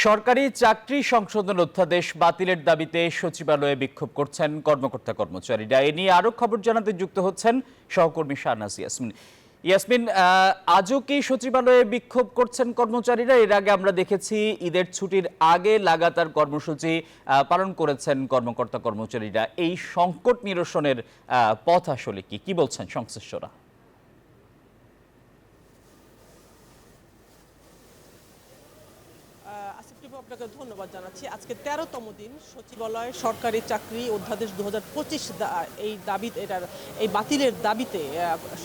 সরকারি চাকরি সংশোধন অধ্যাদেশ বাতিলের দাবিতে সচিবালয়ে বিক্ষোভ করছেন কর্মকর্তা কর্মচারীরা। এ নিয়ে আরো খবর জানাতে যুক্ত হচ্ছেন সহকর্মী শাহনাজ ইয়াসমিন। ইয়াসমিন, আজও কি সচিবালয়ে বিক্ষোভ করছেন কর্মচারীরা? এর আগে আমরা দেখেছি ঈদের ছুটির আগে লাগাতার কর্মসূচি পালন করেছেন কর্মকর্তা কর্মচারীরা। এই সংকট নিরসনের পথ আসলে কি বলছেন সংশ্লিষ্টরা? আপনাকে ধন্যবাদ জানাচ্ছি। আজকে 13তম দিন সচিবালয় সরকারি চাকরি অধ্যাদেশ 2025 এই বাতিলের দাবিতে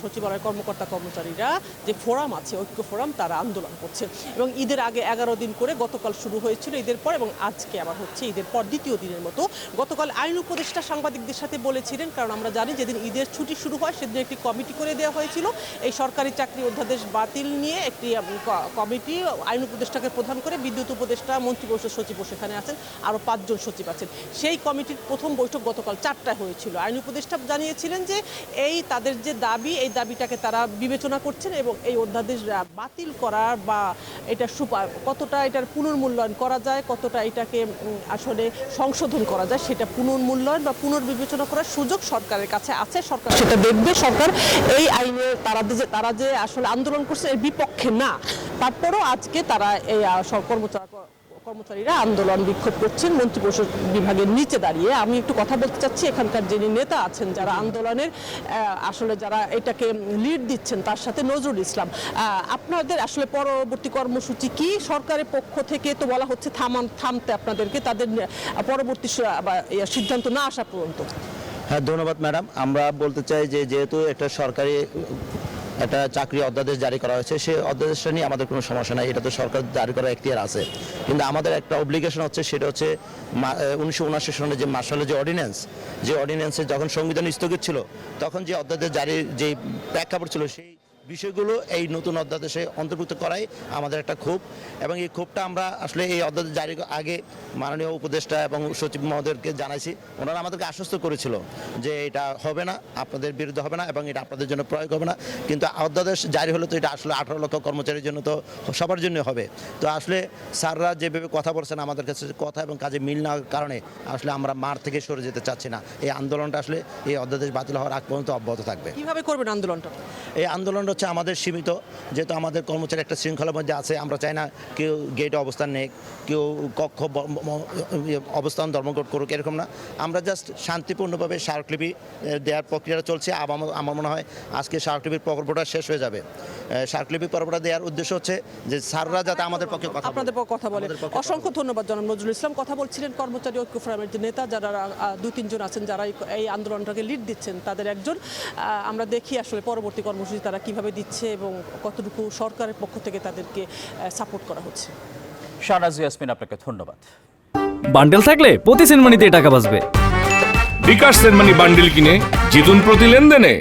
সচিবালয়ের কর্মকর্তা কর্মচারীরা যে ফোরাম আছে, ঐক্য ফোরাম, তারা আন্দোলন করছে এবং ঈদের আগে 11 দিন করে গতকাল শুরু হয়েছিল ঈদের পর, এবং আজকে আবার হচ্ছে ঈদের পর দ্বিতীয় দিনের মতো। গতকাল আইন উপদেষ্টা সাংবাদিকদের সাথে বলেছিলেন, কারণ আমরা জানি যেদিন ঈদের ছুটি শুরু হয় সেদিন একটি কমিটি করে দেওয়া হয়েছিল এই সরকারি চাকরি অধ্যাদেশ বাতিল নিয়ে। একটি কমিটি আইন উপদেষ্টাকে প্রধান করে বিদ্যুৎ উপদেষ্টা, মন্ত্রিপরিষদ সচিব সেখানে আছেন, আরও 5 জন সচিব আছেন। সেই কমিটির প্রথম বৈঠক গতকাল 4টায় হয়েছিল। আইন উপদেষ্টা জানিয়েছিলেন যে তাদের যে দাবি, এই দাবিটাকে তারা বিবেচনা করছেন এবং এই অধ্যাদেশ বাতিল করার বা এটা কতটা এটার পুনর্মূল্যায়ন করা যায়, কতটা এটাকে আসলে সংশোধন করা যায়, সেটা পুনর্মূল্যায়ন বা পুনর্বিবেচনা করার সুযোগ সরকারের কাছে আছে। সরকার সেটা দেখবে। সরকার এই আইনে তারা যে আসলে আন্দোলন করছে এর বিপক্ষে না। তারপরও আজকে তারা এই কর্মচারীরা আন্দোলন বিক্ষোভ করছেন মন্ত্রিপরিষদ বিভাগের নিচে দাঁড়িয়ে। আমি একটু কথা বলতে চাচ্ছি এখানকার যিনি নেতা আছেন, যারা আন্দোলনের আসলে যারা এটাকে লিড দিচ্ছেন, তার সাথে নজরুল ইসলাম। আপনাদের আসলে পরবর্তী কর্মসূচি কি? সরকারের পক্ষ থেকে তো বলা হচ্ছে থামতে আপনাদেরকে, তাদের পরবর্তী সিদ্ধান্ত না আসা পর্যন্ত। হ্যাঁ, ধন্যবাদ ম্যাডাম। আমরা বলতে চাই যে যেহেতু একটা সরকারি একটা চাকরি অধ্যাদেশ জারি করা হয়েছে, সেই অধ্যাদেশটা নিয়ে আমাদের কোনো সমস্যা নাই, এটা তো সরকার জারি করার এখতিয়ার আছে। কিন্তু আমাদের একটা অব্লিগেশন হচ্ছে, সেটা হচ্ছে 1979 সনে যে মার্শালের যে অর্ডিন্যান্সে যখন সংবিধান স্থগিত ছিল, তখন যে অধ্যাদেশ জারির যে প্রেক্ষাপট ছিল, সেই বিষয়গুলো এই নতুন অধ্যাদেশে অন্তর্ভুক্ত করাই আমাদের একটা ক্ষোভ। এবং এই ক্ষোভটা আমরা আসলে এই অধ্যাদেশ জারির আগে মাননীয় উপদেষ্টা এবং সচিব মহোদয়কে জানাইছি। ওনারা আমাদেরকে আশ্বস্ত করেছিল যে এটা হবে না, আপনাদের বিরুদ্ধে হবে না এবং এটা আপনাদের জন্য প্রয়োগ হবে না। কিন্তু অধ্যাদেশ জারি হলে তো এটা আসলে 18 লক্ষ কর্মচারীর জন্য তো সবার জন্য হবে। তো আসলে স্যাররা যেভাবে কথা বলছেন, আমাদের কাছে কথা এবং কাজে মিল না হওয়ার কারণে আসলে আমরা মাঠ থেকে সরে যেতে চাচ্ছি না। এই আন্দোলনটা আসলে এই অধ্যাদেশ বাতিল হওয়ার আগ পর্যন্ত অব্যাহত থাকবে। কিভাবে করবেন আন্দোলনটা? এই আন্দোলনটা হচ্ছে আমাদের সীমিত, যেহেতু আমাদের কর্মচারী একটা শৃঙ্খলার মধ্যে আছে। আমরা চাই না কেউ গেটে অবস্থান নেই, কেউ কক্ষ অবস্থান ধর্মঘট করুক, এরকম না। আমরা জাস্ট শান্তিপূর্ণভাবে স্মারকলিপি দেওয়ার প্রক্রিয়াটা চলছে। আমার মনে হয় আজকে স্মারকলিপির প্রকল্পটা শেষ হয়ে যাবে। স্মারকলিপি পর্বটা দেওয়ার উদ্দেশ্য হচ্ছে যে স্যাররা যাতে আমাদের পক্ষে আপনাদের কথা বলে। অসংখ্য ধন্যবাদ জনাব নজরুল ইসলাম। কথা বলছিলেন কর্মচারী ঐক্য ফোরামের যে নেতা, যারা 2-3 জন আছেন, যারা এই আন্দোলনটাকে লিড দিচ্ছেন, তাদের একজন। আমরা দেখি আসলে পরবর্তী কর্মসূচি তারা কিভাবে দিচ্ছে এবং কতটুকু সরকারের পক্ষ থেকে তাদেরকে সাপোর্ট করা হচ্ছে। শাহনাজ ইয়াসমিন, আপনাকে ধন্যবাদ। বান্ডেল থাকলে প্রতি সেনমানিতে টাকা বাঁচবে। বিকাশ সেনমানি বান্ডেল কিনে জিতুন প্রতি লেনদেনে।